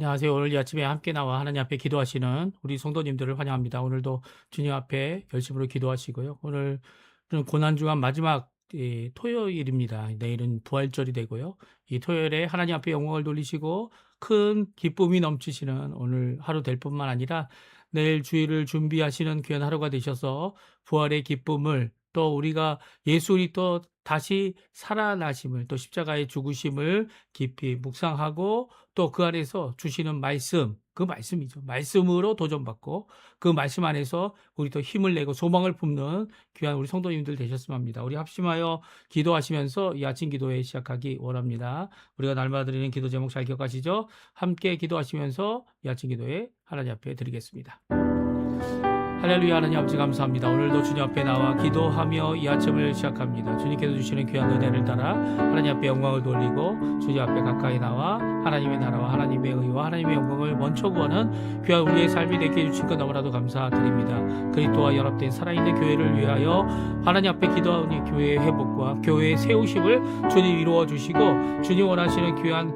안녕하세요. 오늘 이 아침에 함께 나와 하나님 앞에 기도하시는 우리 성도님들을 환영합니다. 오늘도 주님 앞에 열심으로 기도하시고요. 오늘은 고난주간 마지막 토요일입니다. 내일은 부활절이 되고요. 이 토요일에 하나님 앞에 영광을 돌리시고 큰 기쁨이 넘치시는 오늘 하루 될 뿐만 아니라 내일 주일을 준비하시는 귀한 하루가 되셔서 부활의 기쁨을, 또 우리가 예수 그리스도 다시 살아나심을, 또 십자가의 죽으심을 깊이 묵상하고, 또 그 안에서 주시는 말씀, 그 말씀이죠. 말씀으로 도전받고 그 말씀 안에서 우리 또 힘을 내고 소망을 품는 귀한 우리 성도님들 되셨으면 합니다. 우리 합심하여 기도하시면서 이 아침 기도회 시작하기 원합니다. 우리가 날마다 드리는 기도 제목 잘 기억하시죠? 함께 기도하시면서 이 아침 기도회 하나님 앞에 드리겠습니다. 할렐루야. 하나님 아버지 감사합니다. 오늘도 주님 앞에 나와 기도하며 이 아침을 시작합니다. 주님께서 주시는 귀한 은혜를 따라 하나님 앞에 영광을 돌리고 주님 앞에 가까이 나와 하나님의 나라와 하나님의 의와 하나님의 영광을 먼저 구하는 귀한 우리의 삶이 되게 해주신 것 너무나도 감사드립니다. 그리스도와 연합된 살아있는 교회를 위하여 하나님 앞에 기도하니 교회의 회복과 교회의 세우심을 주님 이루어 주시고, 주님 원하시는 귀한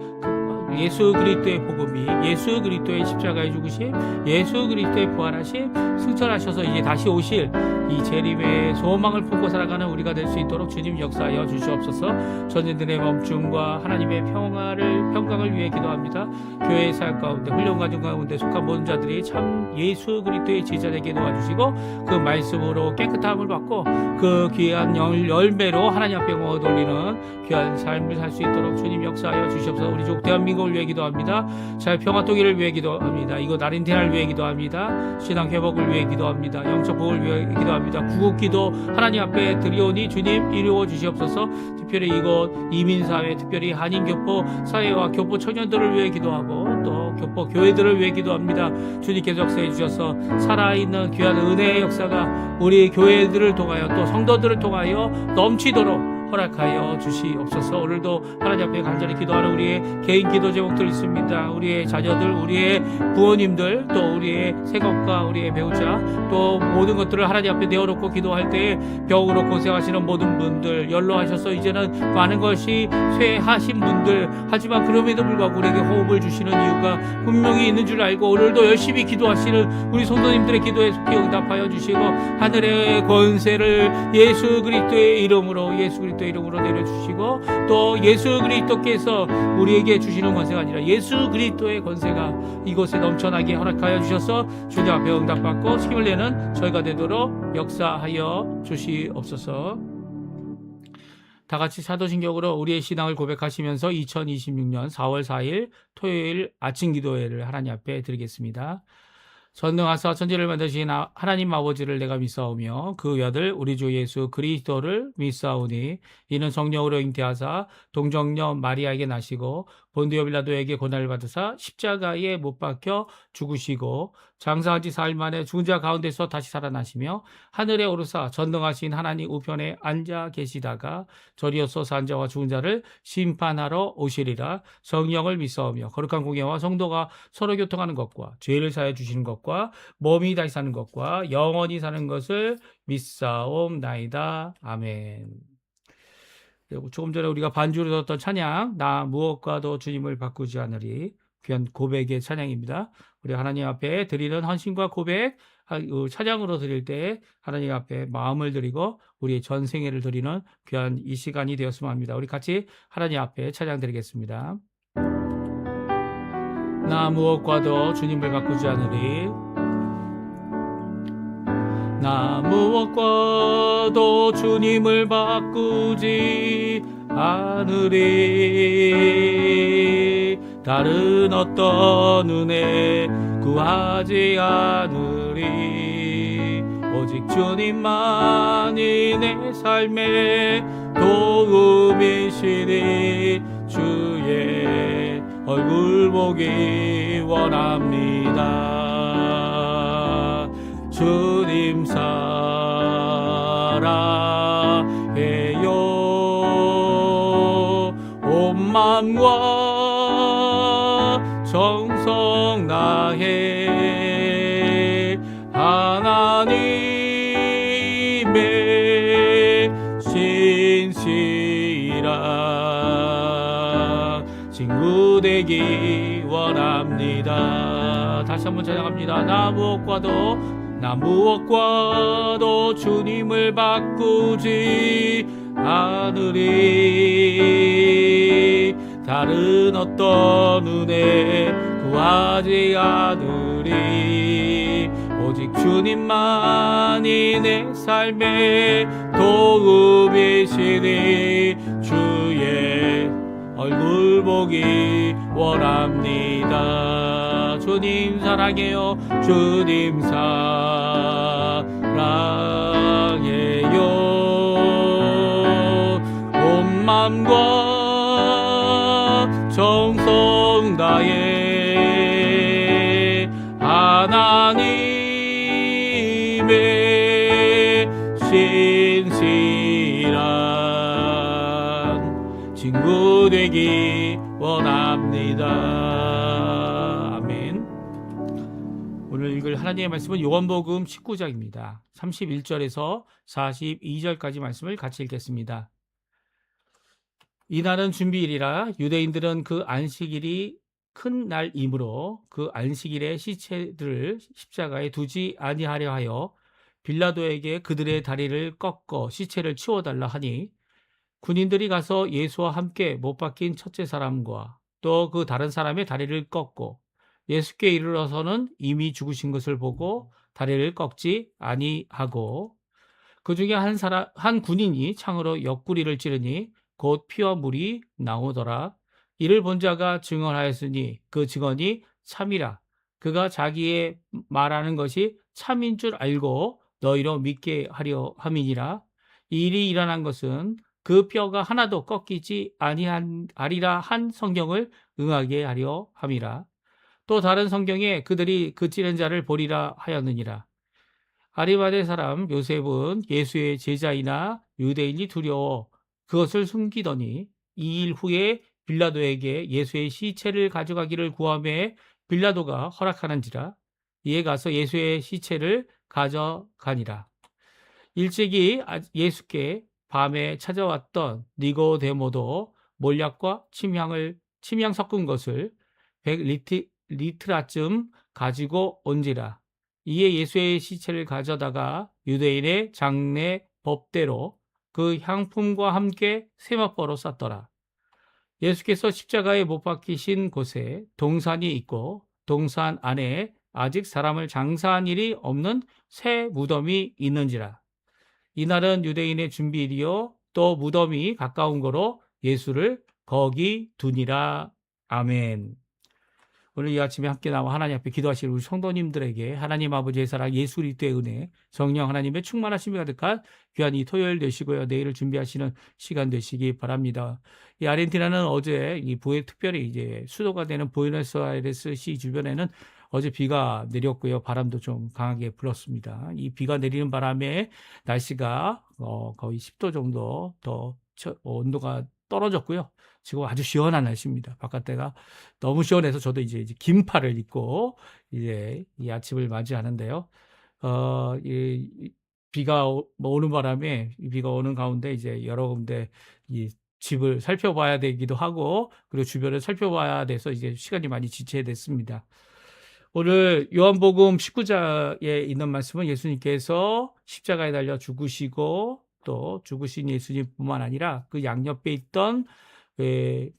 예수 그리스도의 복음이, 예수 그리스도의 십자가의 죽으심, 예수 그리스도의 부활하심, 승천하셔서 이제 다시 오실 이 재림의 소망을 품고 살아가는 우리가 될 수 있도록 주님 역사하여 주시옵소서. 전쟁들의 멈춤과 하나님의 평강을 위해 기도합니다. 교회의 사역 가운데, 훈련 과정 가운데 속한 모든 자들이 참 예수 그리스도의 제자되게 도와주시고, 그 말씀으로 깨끗함을 받고 그 귀한 열매로 하나님 앞에 영광을 돌리는 귀한 삶을 살 수 있도록 주님 역사하여 주시옵소서. 우리 족 대한민국을 위해 기도합니다. 잘 평화통일을 위해 기도합니다. 이곳 아르헨티나를 위해 기도합니다. 신앙 회복을 위해 기도합니다. 영적 복을 위해 기도합니다. 구국 기도 하나님 앞에 드리오니 주님 이루어 주시옵소서. 특별히 이곳 이민사회, 특별히 한인교포 사회와 교포 청년들을 위해 기도하고, 또 교포 교회들을 위해 기도합니다. 주님께서 역사해 주셔서 살아있는 귀한 은혜의 역사가 우리 교회들을 통하여 또 성도들을 통하여 넘치도록 허락하여 주시옵소서. 오늘도 하나님 앞에 간절히 기도하는 우리의 개인 기도 제목들 있습니다. 우리의 자녀들, 우리의 부모님들, 또 우리의 생업과 우리의 배우자, 또 모든 것들을 하나님 앞에 내어놓고 기도할 때에 병으로 고생하시는 모든 분들, 연로하셔서 이제는 많은 것이 쇠하신 분들, 하지만 그럼에도 불구하고 우리에게 호흡을 주시는 이유가 분명히 있는 줄 알고 오늘도 열심히 기도하시는 우리 성도님들의 기도에 속히 응답하여 주시고, 하늘의 권세를 예수 그리스도의 이름으로 내려주시고, 또 예수 그리스도께서 우리에게 주시는 권세가 아니라 예수 그리스도의 권세가 이곳에 넘쳐나게 허락하여 주셔서 주님 앞에 응답받고 힘을 내는 저희가 되도록 역사하여 주시옵소서. 다 같이 사도신경으로 우리의 신앙을 고백하시면서 2026년 4월 4일 토요일 아침 기도회를 하나님 앞에 드리겠습니다. 전능하사 천지를 만드신 하나님 아버지를 내가 믿사오며 그 외아들 우리 주 예수 그리스도를 믿사오니 이는 성령으로 잉태하사 동정녀 마리아에게 나시고 본디오 빌라도에게 고난을 받으사 십자가에 못 박혀 죽으시고 장사한 지 4일 만에 죽은 자 가운데서 다시 살아나시며 하늘에 오르사 전능하신 하나님 우편에 앉아 계시다가 저리어서 산 자와 죽은 자를 심판하러 오시리라. 성령을 믿사오며 거룩한 공예와 성도가 서로 교통하는 것과 죄를 사해 주시는 것과 몸이 다시 사는 것과 영원히 사는 것을 믿사옵나이다. 아멘. 조금 전에 우리가 반주로 들었던 찬양, 나 무엇과도 주님을 바꾸지 않으리, 귀한 고백의 찬양입니다. 우리 하나님 앞에 드리는 헌신과 고백, 찬양으로 드릴 때 하나님 앞에 마음을 드리고 우리의 전생애를 드리는 귀한 이 시간이 되었으면 합니다. 우리 같이 하나님 앞에 찬양 드리겠습니다. 나 무엇과도 주님을 바꾸지 않으리, 나 무엇과도 주님을 바꾸지 않으리, 다른 어떤 은혜 구하지 않으리, 오직 주님만이 내 삶의 도움이시니 주의 얼굴 보기 원합니다. 주님 사랑해요. 온 마음과 정성 다해 하나님의 신실한 친구 되기 원합니다. 원합니다. 다시 한번 찬양합니다. 나 무엇과도 주님을 바꾸지 않으리. 다른 어떤 은혜 구하지 않으리. 오직 주님만이 내 삶의 도움이시니 주의 얼굴 보기 원합니다. 주님 사랑해요. 주님 사랑해요. 온 맘과 정성 다해 하나님의 신실한 친구 되기 원합니다. 아멘. 오늘 읽을 하나님의 말씀은 요한복음 19장입니다. 31절에서 42절까지 말씀을 같이 읽겠습니다. 이날은 준비일이라 유대인들은 그 안식일이 큰 날이므로 그 안식일에 시체들을 십자가에 두지 아니하려 하여 빌라도에게 그들의 다리를 꺾어 시체를 치워달라 하니 군인들이 가서 예수와 함께 못 박힌 첫째 사람과 또 그 다른 사람의 다리를 꺾고 예수께 이르러서는 이미 죽으신 것을 보고 다리를 꺾지 아니하고 그 중에 한 군인이 창으로 옆구리를 찌르니 곧 피와 물이 나오더라. 이를 본 자가 증언하였으니 그 증언이 참이라. 그가 자기의 말하는 것이 참인 줄 알고 너희로 믿게 하려 함이니라. 이 일이 일어난 것은 그 뼈가 하나도 꺾이지 아니하리라 한 성경을 응하게 하려 함이라. 또 다른 성경에 그들이 그 찌른 자를 보리라 하였느니라. 아리마대 사람 요셉은 예수의 제자이나 유대인이 두려워 그것을 숨기더니 2일 후에 빌라도에게 예수의 시체를 가져가기를 구하매 빌라도가 허락하는지라. 이에 가서 예수의 시체를 가져가니라. 일찍이 예수께 밤에 찾아왔던 니고데모도 몰약과 침향 섞은 것을 100리트라쯤 가지고 온지라. 이에 예수의 시체를 가져다가 유대인의 장례 법대로 그 향품과 함께 세마포로 쌌더라. 예수께서 십자가에 못 박히신 곳에 동산이 있고 동산 안에 아직 사람을 장사한 일이 없는 새 무덤이 있는지라. 이날은 유대인의 준비일이요 또 무덤이 가까운 거로 예수를 거기 두니라. 아멘. 오늘 이 아침에 함께 나와 하나님 앞에 기도하실 우리 성도님들에게 하나님 아버지의 사랑, 예수 그리스도의 은혜, 성령 하나님의 충만하심이 가득한 귀한 이 토요일 되시고요. 내일을 준비하시는 시간 되시기 바랍니다. 이 아르헨티나는 어제 특별히 이제 수도가 되는 부에노스아이레스시 주변에는 어제 비가 내렸고요. 바람도 좀 강하게 불었습니다. 이 비가 내리는 바람에 날씨가 거의 10도 정도 더 온도가 떨어졌고요. 지금 아주 시원한 날씨입니다. 바깥에가 너무 시원해서 저도 이제 긴팔을 입고 이제 이 아침을 맞이하는데요. 비가 오는 바람에 이 비가 오는 가운데 이제 여러 군데 이 집을 살펴봐야 되기도 하고 그리고 주변을 살펴봐야 돼서 이제 시간이 많이 지체됐습니다. 오늘 요한복음 19장에 있는 말씀은 예수님께서 십자가에 달려 죽으시고 또 죽으신 예수님뿐만 아니라 그 양옆에 있던 이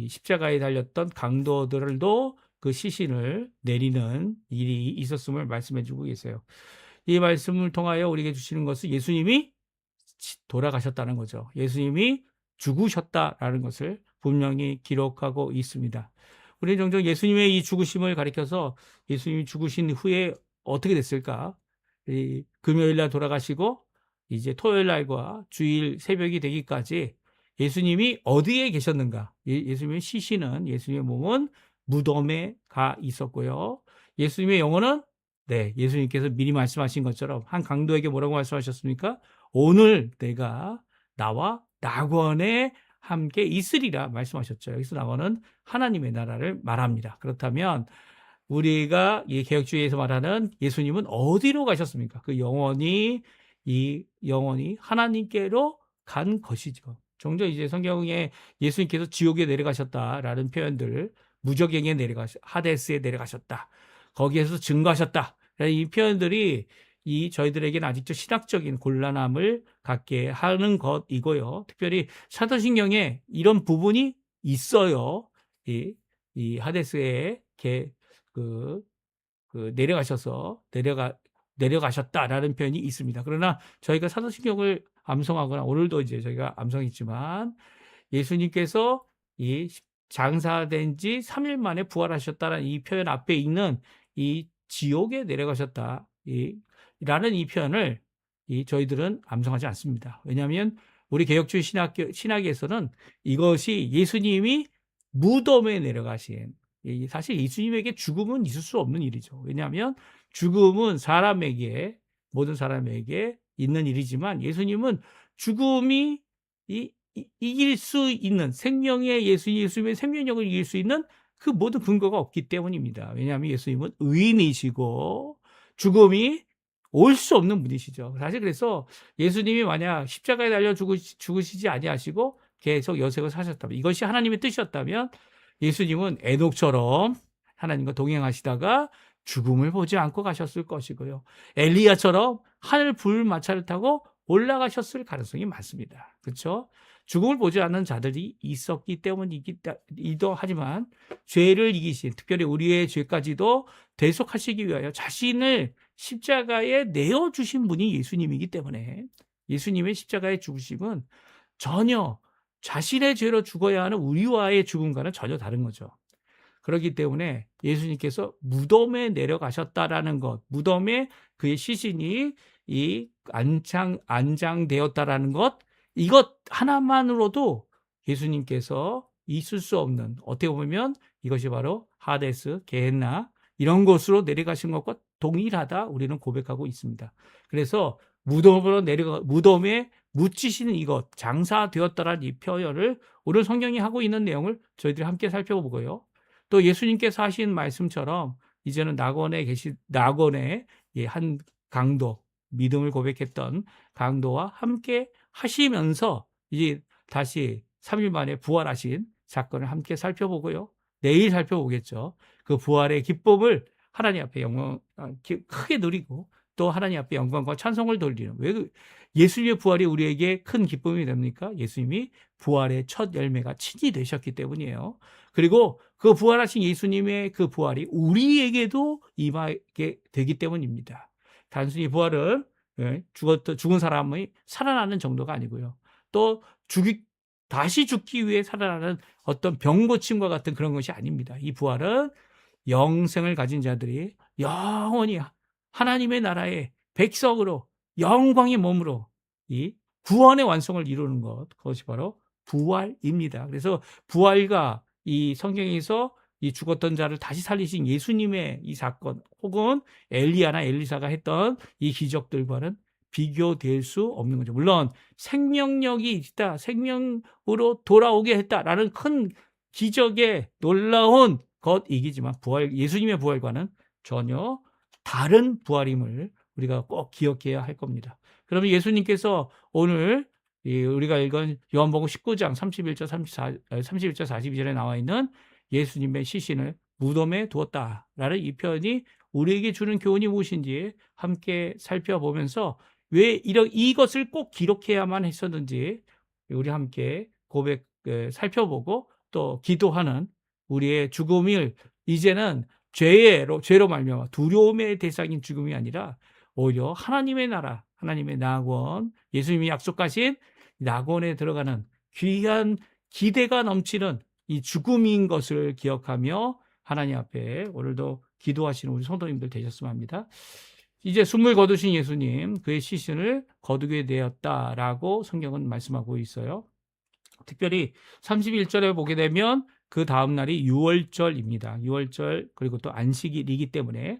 십자가에 달렸던 강도들도 그 시신을 내리는 일이 있었음을 말씀해 주고 계세요. 이 말씀을 통하여 우리에게 주시는 것은 예수님이 돌아가셨다는 거죠. 예수님이 죽으셨다라는 것을 분명히 기록하고 있습니다. 우리는 종종 예수님의 이 죽으심을 가리켜서 예수님이 죽으신 후에 어떻게 됐을까? 금요일 날 돌아가시고 이제 토요일 날과 주일 새벽이 되기까지 예수님이 어디에 계셨는가? 예수님의 시신은, 예수님의 몸은 무덤에 가 있었고요. 예수님의 영혼은 예수님께서 미리 말씀하신 것처럼 한 강도에게 뭐라고 말씀하셨습니까? 오늘 내가 나와 낙원에 함께 있으리라 말씀하셨죠. 여기서 낙원은 하나님의 나라를 말합니다. 그렇다면 우리가 이 개혁주의에서 말하는 예수님은 어디로 가셨습니까? 그 영혼이 하나님께로 간 것이죠. 종종 이제 성경에 예수님께서 지옥에 내려가셨다라는 표현들 무적행에 하데스에 내려가셨다. 거기에서 증거하셨다. 이 표현들이 저희들에게는 아직도 신학적인 곤란함을 갖게 하는 것이고요. 특별히 사도신경에 이런 부분이 있어요. 이 하데스에 내려가셨다라는 표현이 있습니다. 그러나 저희가 사도신경을 암송하거나 오늘도 이제 저희가 암송했지만 예수님께서 이 장사된 지 3일 만에 부활하셨다는 이 표현 앞에 있는 이 지옥에 내려가셨다. 라는 이 표현을 저희들은 암송하지 않습니다. 왜냐하면 우리 개혁주의 신학에서는 이것이 예수님이 무덤에 내려가신, 사실 예수님에게 죽음은 있을 수 없는 일이죠. 왜냐하면 죽음은 모든 사람에게 있는 일이지만 예수님은 죽음이 이길 수 있는 예수님의 생명력을 이길 수 있는 그 모든 근거가 없기 때문입니다. 왜냐하면 예수님은 의인이시고 죽음이 올 수 없는 분이시죠. 사실 그래서 예수님이 만약 십자가에 달려 죽으시지 아니하시고 계속 여생을 사셨다면, 이것이 하나님의 뜻이었다면 예수님은 에녹처럼 하나님과 동행하시다가 죽음을 보지 않고 가셨을 것이고요. 엘리야처럼 하늘 불마차를 타고 올라가셨을 가능성이 많습니다. 그렇죠? 죽음을 보지 않는 자들이 있었기 때문이기도 하지만 죄를 이기신, 특별히 우리의 죄까지도 대속하시기 위하여 자신을 십자가에 내어주신 분이 예수님이기 때문에 예수님의 십자가의 죽으심은 전혀 자신의 죄로 죽어야 하는 우리와의 죽음과는 전혀 다른 거죠. 그렇기 때문에 예수님께서 무덤에 내려가셨다라는 것, 무덤에 그의 시신이 안장되었다라는 것, 이것 하나만으로도 예수님께서 있을 수 없는, 어떻게 보면 이것이 바로 하데스, 게헨나 이런 곳으로 내려가신 것과 동일하다 우리는 고백하고 있습니다. 그래서 무덤에 묻히시는 이것, 장사되었다라는 이 표현을 오늘 성경이 하고 있는 내용을 저희들이 함께 살펴보고요. 또 예수님께서 하신 말씀처럼 이제는 낙원의 한 강도, 믿음을 고백했던 강도와 함께 하시면서 이제 다시 3일 만에 부활하신 사건을 함께 살펴보고요. 내일 살펴보겠죠. 그 부활의 기쁨을 하나님 앞에 크게 누리고 또 하나님 앞에 영광과 찬송을 돌리는, 왜 예수님의 부활이 우리에게 큰 기쁨이 됩니까? 예수님이 부활의 첫 열매가 친히 되셨기 때문이에요. 그리고 그 부활하신 예수님의 그 부활이 우리에게도 임하게 되기 때문입니다. 단순히 부활은 죽은 사람이 살아나는 정도가 아니고요. 또 다시 죽기 위해 살아나는 어떤 병고침과 같은 그런 것이 아닙니다. 이 부활은 영생을 가진 자들이 영원히 하나님의 나라의 백성으로 영광의 몸으로 이 구원의 완성을 이루는 것, 그것이 바로 부활입니다. 그래서 부활과 이 성경에서 이 죽었던 자를 다시 살리신 예수님의 이 사건, 혹은 엘리야나 엘리사가 했던 이 기적들과는 비교될 수 없는 거죠. 물론 생명력이 있다, 생명으로 돌아오게 했다라는 큰 기적의 놀라운 것이기지만 예수님의 부활과는 전혀 다른 부활임을 우리가 꼭 기억해야 할 겁니다. 그러면 예수님께서 오늘 우리가 읽은 요한복음 19장 31절 42절에 나와 있는 예수님의 시신을 무덤에 두었다라는 이 표현이 우리에게 주는 교훈이 무엇인지 함께 살펴보면서 왜 이것을 꼭 기록해야만 했었는지 우리 함께 살펴보고 또 기도하는, 우리의 죽음을 이제는 죄로 말미암아 두려움의 대상인 죽음이 아니라 오히려 하나님의 나라, 하나님의 낙원, 예수님이 약속하신 낙원에 들어가는 귀한 기대가 넘치는 이 죽음인 것을 기억하며 하나님 앞에 오늘도 기도하시는 우리 성도님들 되셨으면 합니다. 이제 숨을 거두신 예수님, 그의 시신을 거두게 되었다라고 성경은 말씀하고 있어요. 특별히 31절에 보게 되면 그 다음 날이 유월절입니다. 유월절, 그리고 또 안식일이기 때문에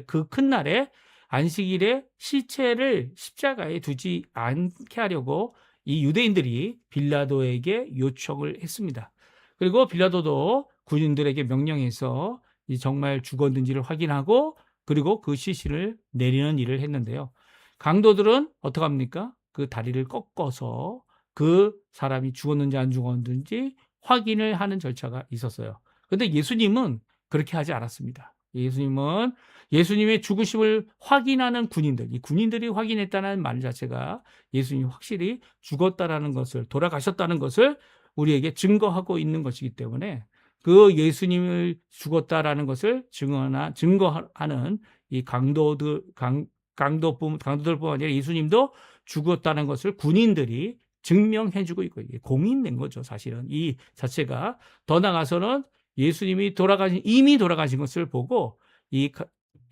그 큰 날에 안식일에 시체를 십자가에 두지 않게 하려고 이 유대인들이 빌라도에게 요청을 했습니다. 그리고 빌라도도 군인들에게 명령해서 정말 죽었는지를 확인하고 그리고 그 시신을 내리는 일을 했는데요. 강도들은 어떻게 합니까? 그 다리를 꺾어서 그 사람이 죽었는지 안 죽었는지 확인을 하는 절차가 있었어요. 근데 예수님은 그렇게 하지 않았습니다. 예수님의 죽으심을 확인하는 군인들, 이 군인들이 확인했다는 말 자체가 예수님이 확실히 죽었다라는 것을, 돌아가셨다는 것을 우리에게 증거하고 있는 것이기 때문에 그 예수님을 죽었다라는 것을 증거하는 이 강도들뿐만 아니라 예수님도 죽었다는 것을 군인들이 증명해주고 있고, 공인된 거죠, 사실은. 이 자체가. 더 나아가서는 예수님이 이미 돌아가신 것을 보고 이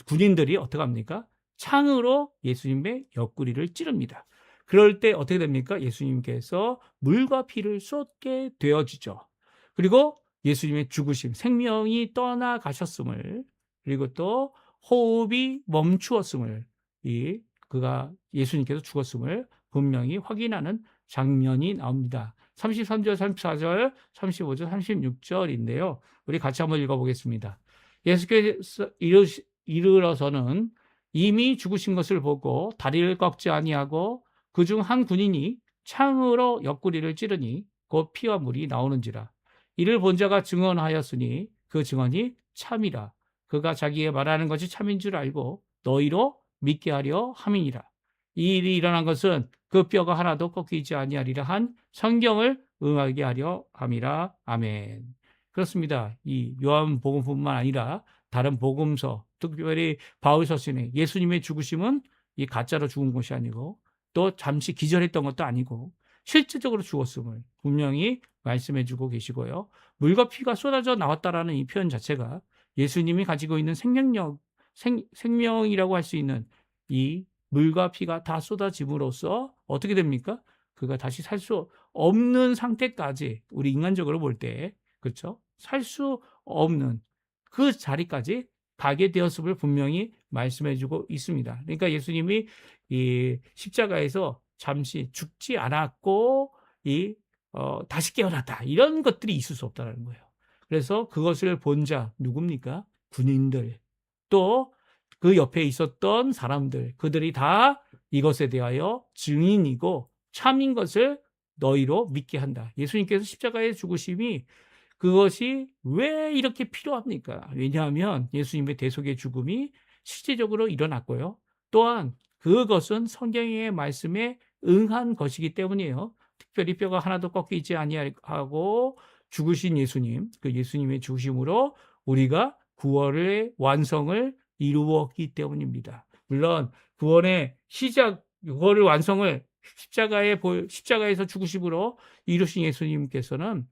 군인들이 어떻게 합니까? 창으로 예수님의 옆구리를 찌릅니다. 그럴 때 어떻게 됩니까? 예수님께서 물과 피를 쏟게 되어지죠. 그리고 예수님의 죽으심, 생명이 떠나가셨음을, 그리고 또 호흡이 멈추었음을, 예수님께서 죽었음을 분명히 확인하는 장면이 나옵니다. 33절, 34절, 35절, 36절인데요. 우리 같이 한번 읽어보겠습니다. 예수께서 이르러서는 이미 죽으신 것을 보고 다리를 꺾지 아니하고 그중 한 군인이 창으로 옆구리를 찌르니 곧 피와 물이 나오는지라. 이를 본 자가 증언하였으니 그 증언이 참이라. 그가 자기의 말하는 것이 참인 줄 알고 너희로 믿게 하려 함이니라. 이 일이 일어난 것은 그 뼈가 하나도 꺾이지 아니하리라 한 성경을 응하게 하려 함이라. 아멘. 그렇습니다. 이 요한복음뿐만 아니라 다른 복음서, 특별히 바울서신에 예수님의 죽으심은 이 가짜로 죽은 것이 아니고 또 잠시 기절했던 것도 아니고 실제적으로 죽었음을 분명히 말씀해주고 계시고요. 물과 피가 쏟아져 나왔다라는 이 표현 자체가 예수님이 가지고 있는 생명이라고 할 수 있는 이 물과 피가 다 쏟아짐으로써 어떻게 됩니까? 그가 다시 살 수 없는 상태까지, 우리 인간적으로 볼 때, 그렇죠? 살 수 없는 그 자리까지 가게 되었음을 분명히 말씀해주고 있습니다. 그러니까 예수님이 이 십자가에서 잠시 죽지 않았고 다시 깨어났다, 이런 것들이 있을 수 없다는 거예요. 그래서 그것을 본 자 누굽니까? 군인들, 또 그 옆에 있었던 사람들, 그들이 다 이것에 대하여 증인이고 참인 것을 너희로 믿게 한다. 예수님께서 십자가의 죽으심이 그것이 왜 이렇게 필요합니까? 왜냐하면 예수님의 대속의 죽음이 실제적으로 일어났고요. 또한 그것은 성경의 말씀에 응한 것이기 때문이에요. 특별히 뼈가 하나도 꺾이지 아니하고 죽으신 예수님, 그 예수님의 죽으심으로 우리가 구원의 완성을 이루었기 때문입니다. 물론 구원의 시작, 구원의 완성을 십자가에서 죽으심으로 이루신 예수님께서는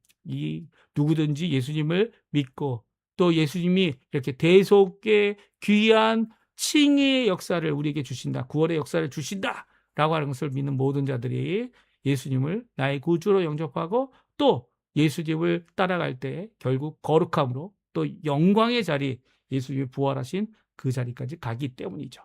누구든지 예수님을 믿고 또 예수님이 이렇게 대속의 귀한 칭의의 역사를 우리에게 주신다, 구원의 역사를 주신다라고 하는 것을 믿는 모든 자들이 예수님을 나의 구주로 영접하고 또 예수님을 따라갈 때 결국 거룩함으로 또 영광의 자리, 예수님이 부활하신 그 자리까지 가기 때문이죠.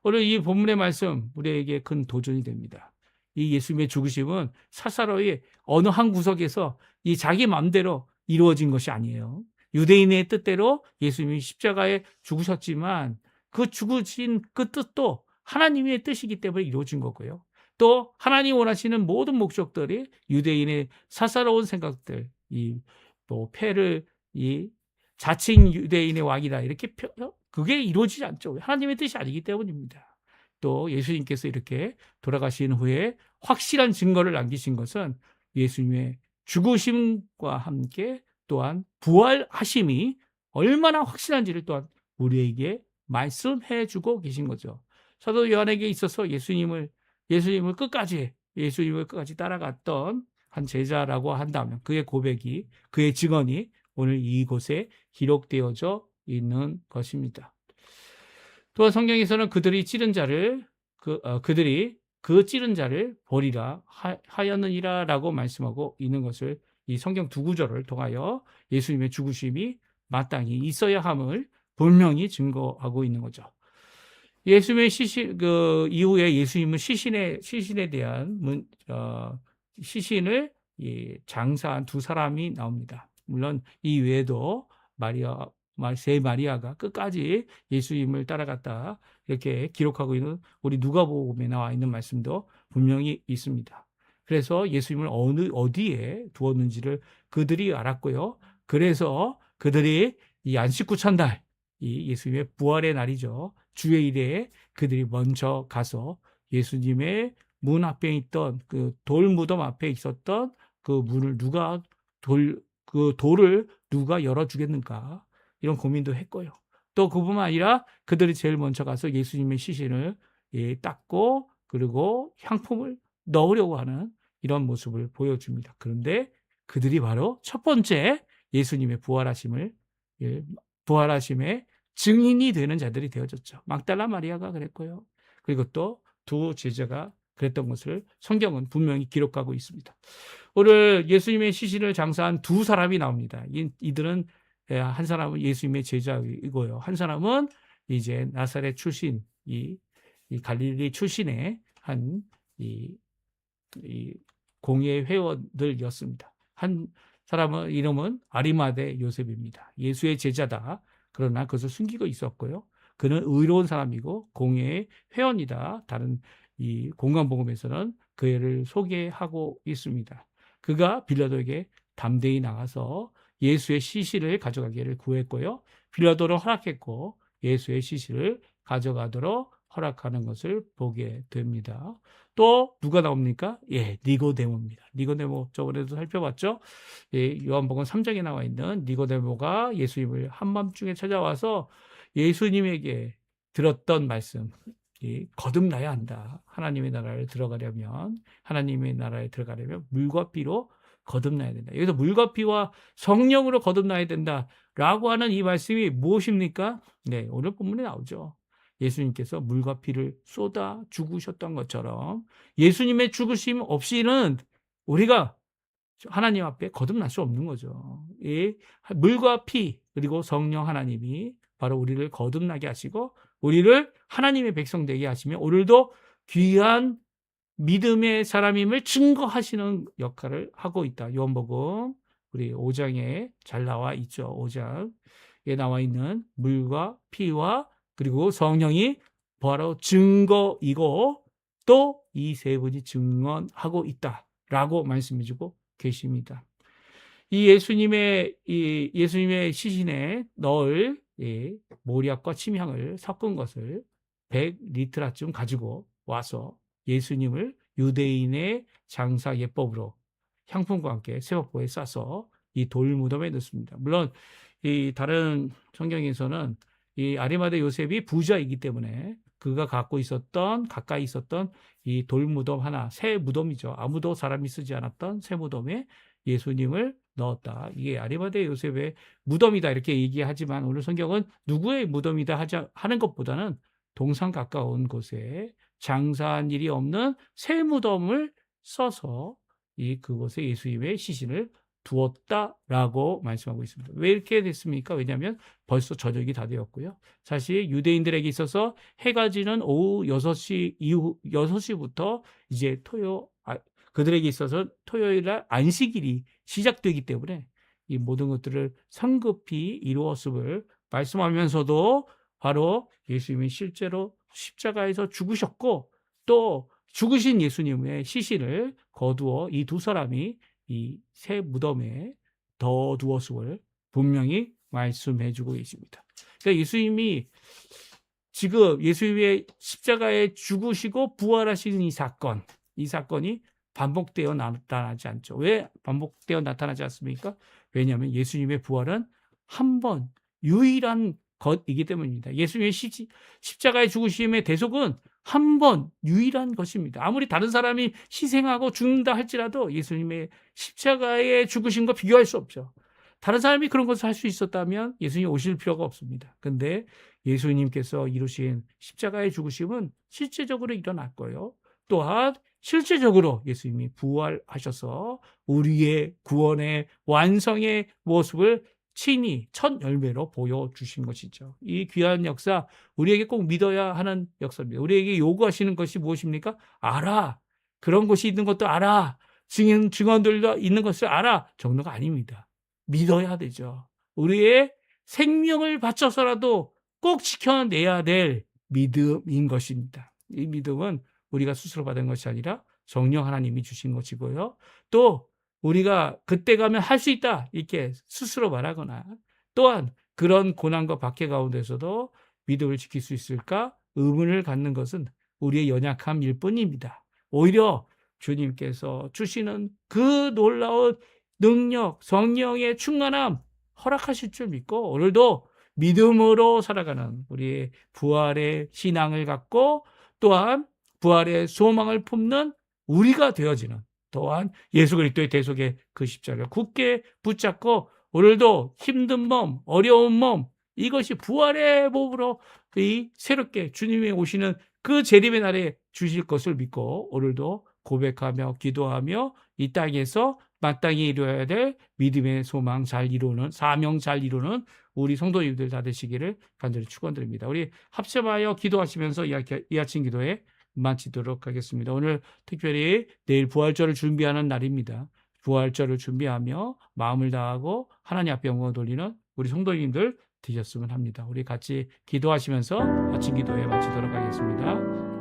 오늘 이 본문의 말씀 우리에게 큰 도전이 됩니다. 이 예수님의 죽으심은 사사로이 어느 한 구석에서 이 자기 마음대로 이루어진 것이 아니에요. 유대인의 뜻대로 예수님이 십자가에 죽으셨지만 그 죽으신 그 뜻도 하나님의 뜻이기 때문에 이루어진 거고요. 또 하나님 원하시는 모든 목적들이 유대인의 사사로운 생각들, 패를 자칭 유대인의 왕이다, 이렇게 그게 이루어지지 않죠. 하나님의 뜻이 아니기 때문입니다. 또 예수님께서 이렇게 돌아가신 후에 확실한 증거를 남기신 것은 예수님의 죽으심과 함께 또한 부활하심이 얼마나 확실한지를 또한 우리에게 말씀해 주고 계신 거죠. 사도 요한에게 있어서 예수님을 끝까지 따라갔던 한 제자라고 한다면 그의 고백이, 그의 증언이 오늘 이곳에 기록되어져 있는 것입니다. 또한 성경에서는 그들이 그 찌른 자를 버리라 하였느니라라고 말씀하고 있는 것을 이 성경 두 구절을 통하여 예수님의 죽으심이 마땅히 있어야 함을 분명히 증거하고 있는 거죠. 예수님의 이후에 예수님은 시신에 대한 시신을 장사한 두 사람이 나옵니다. 물론 이 외에도 세 마리아가 끝까지 예수님을 따라갔다, 이렇게 기록하고 있는 우리 누가복음에 나와 있는 말씀도 분명히 있습니다. 그래서 예수님을 어디에 두었는지를 그들이 알았고요. 그래서 그들이 이 안식구 첫날, 이 예수님의 부활의 날이죠. 주일에 그들이 먼저 가서 예수님의 문 앞에 있던 그 돌무덤 앞에 있었던 그 문을 그 돌을 누가 열어주겠는가? 이런 고민도 했고요. 또 그뿐만 아니라 그들이 제일 먼저 가서 예수님의 시신을 닦고 그리고 향품을 넣으려고 하는 이런 모습을 보여줍니다. 그런데 그들이 바로 첫 번째 예수님의 부활하심의 증인이 되는 자들이 되어졌죠. 막달라 마리아가 그랬고요. 그리고 또 두 제자가 그랬던 것을 성경은 분명히 기록하고 있습니다. 오늘 예수님의 시신을 장사한 두 사람이 나옵니다. 이들은 한 사람은 예수님의 제자이고요. 한 사람은 이제 나사렛 출신, 이 갈릴리 출신의 이 공예 회원들이었습니다. 한 사람은 이름은 아리마대 요셉입니다. 예수의 제자다. 그러나 그것을 숨기고 있었고요. 그는 의로운 사람이고 공예의 회원이다. 다른 이 공간복음에서는 그 애를 소개하고 있습니다. 그가 빌라도에게 담대히 나가서 예수의 시신을 가져가기를 구했고요. 빌라도는 허락했고 예수의 시신을 가져가도록 허락하는 것을 보게 됩니다. 또 누가 나옵니까? 니고데모입니다. 니고데모 저번에도 살펴봤죠? 요한복음 3장에 나와 있는 니고데모가 예수님을 한밤중에 찾아와서 예수님에게 들었던 말씀, 거듭나야 한다. 하나님의 나라에 들어가려면 물과 피로 거듭나야 된다. 여기서 물과 피와 성령으로 거듭나야 된다라고 하는 이 말씀이 무엇입니까? 네, 오늘 본문에 나오죠. 예수님께서 물과 피를 쏟아 죽으셨던 것처럼 예수님의 죽으심 없이는 우리가 하나님 앞에 거듭날 수 없는 거죠. 물과 피 그리고 성령 하나님이 바로 우리를 거듭나게 하시고 우리를 하나님의 백성 되게 하시며 오늘도 귀한 믿음의 사람임을 증거하시는 역할을 하고 있다. 요한복음 우리 5장에 잘 나와 있죠. 5장에 나와 있는 물과 피와 그리고 성령이 바로 증거이고 또 이 세 분이 증언하고 있다라고 말씀해주고 계십니다. 이 예수님의 시신에 넣을 모략과 침향을 섞은 것을 100리트라쯤 가지고 와서 예수님을 유대인의 장사 예법으로 향품과 함께 세법보에 싸서 이 돌무덤에 넣습니다. 물론 이 다른 성경에서는 이 아리마대 요셉이 부자이기 때문에 그가 가까이 있었던 이 돌무덤 하나, 새 무덤이죠. 아무도 사람이 쓰지 않았던 새 무덤에 예수님을 넣었다. 이게 아리마대 요셉의 무덤이다 이렇게 얘기하지만 오늘 성경은 누구의 무덤이다 하는 것보다는 동상 가까운 곳에 장사한 일이 없는 새 무덤을 써서 그곳에 예수님의 시신을 두었다라고 말씀하고 있습니다. 왜 이렇게 됐습니까? 왜냐하면 벌써 저녁이 다 되었고요. 사실 유대인들에게 있어서 해가 지는 오후 6시부터 이제 그들에게 있어서 토요일날 안식일이 시작되기 때문에 이 모든 것들을 성급히 이루었음을 말씀하면서도 바로 예수님이 실제로 십자가에서 죽으셨고 또 죽으신 예수님의 시신을 거두어 이 두 사람이 이 새 무덤에 넣어두었음을 분명히 말씀해주고 계십니다. 그러니까 예수님이 지금 예수님의 십자가에 죽으시고 부활하신 이 사건이 반복되어 나타나지 않죠. 왜 반복되어 나타나지 않습니까? 왜냐하면 예수님의 부활은 한 번 유일한 것이기 때문입니다. 예수님의 십자가의 죽으심의 대속은 한 번 유일한 것입니다. 아무리 다른 사람이 희생하고 죽는다 할지라도 예수님의 십자가의 죽으심과 비교할 수 없죠. 다른 사람이 그런 것을 할 수 있었다면 예수님이 오실 필요가 없습니다. 그런데 예수님께서 이루신 십자가의 죽으심은 실제적으로 일어났고요. 또한 실제적으로 예수님이 부활하셔서 우리의 구원의 완성의 모습을 친히 첫 열매로 보여주신 것이죠. 이 귀한 역사 우리에게 꼭 믿어야 하는 역사입니다. 우리에게 요구하시는 것이 무엇입니까? 알아. 그런 것이 있는 것도 알아. 증언들도 있는 것을 알아. 정도가 아닙니다. 믿어야 되죠. 우리의 생명을 바쳐서라도 꼭 지켜내야 될 믿음인 것입니다. 이 믿음은 우리가 스스로 받은 것이 아니라 성령 하나님이 주신 것이고요. 또 우리가 그때 가면 할 수 있다 이렇게 스스로 말하거나 또한 그런 고난과 박해 가운데서도 믿음을 지킬 수 있을까 의문을 갖는 것은 우리의 연약함일 뿐입니다. 오히려 주님께서 주시는 그 놀라운 능력, 성령의 충만함 허락하실 줄 믿고 오늘도 믿음으로 살아가는 우리의 부활의 신앙을 갖고 또한 부활의 소망을 품는 우리가 되어지는 또한 예수 그리스도의 대속의 그 십자가를 굳게 붙잡고 오늘도 힘든 몸, 어려운 몸 이것이 부활의 몸으로 이 새롭게 주님이 오시는 그 재림의 날에 주실 것을 믿고 오늘도 고백하며 기도하며 이 땅에서 마땅히 이루어야 될 믿음의 소망 잘 이루는 사명 잘 이루는 우리 성도님들 다 되시기를 간절히 축원드립니다. 우리 합심하여 기도하시면서 이 아침 기도에 마치도록 하겠습니다. 오늘 특별히 내일 부활절을 준비하는 날입니다. 부활절을 준비하며 마음을 다하고 하나님 앞에 영광을 돌리는 우리 성도님들 되셨으면 합니다. 우리 같이 기도하시면서 아침 기도에 마치도록 하겠습니다.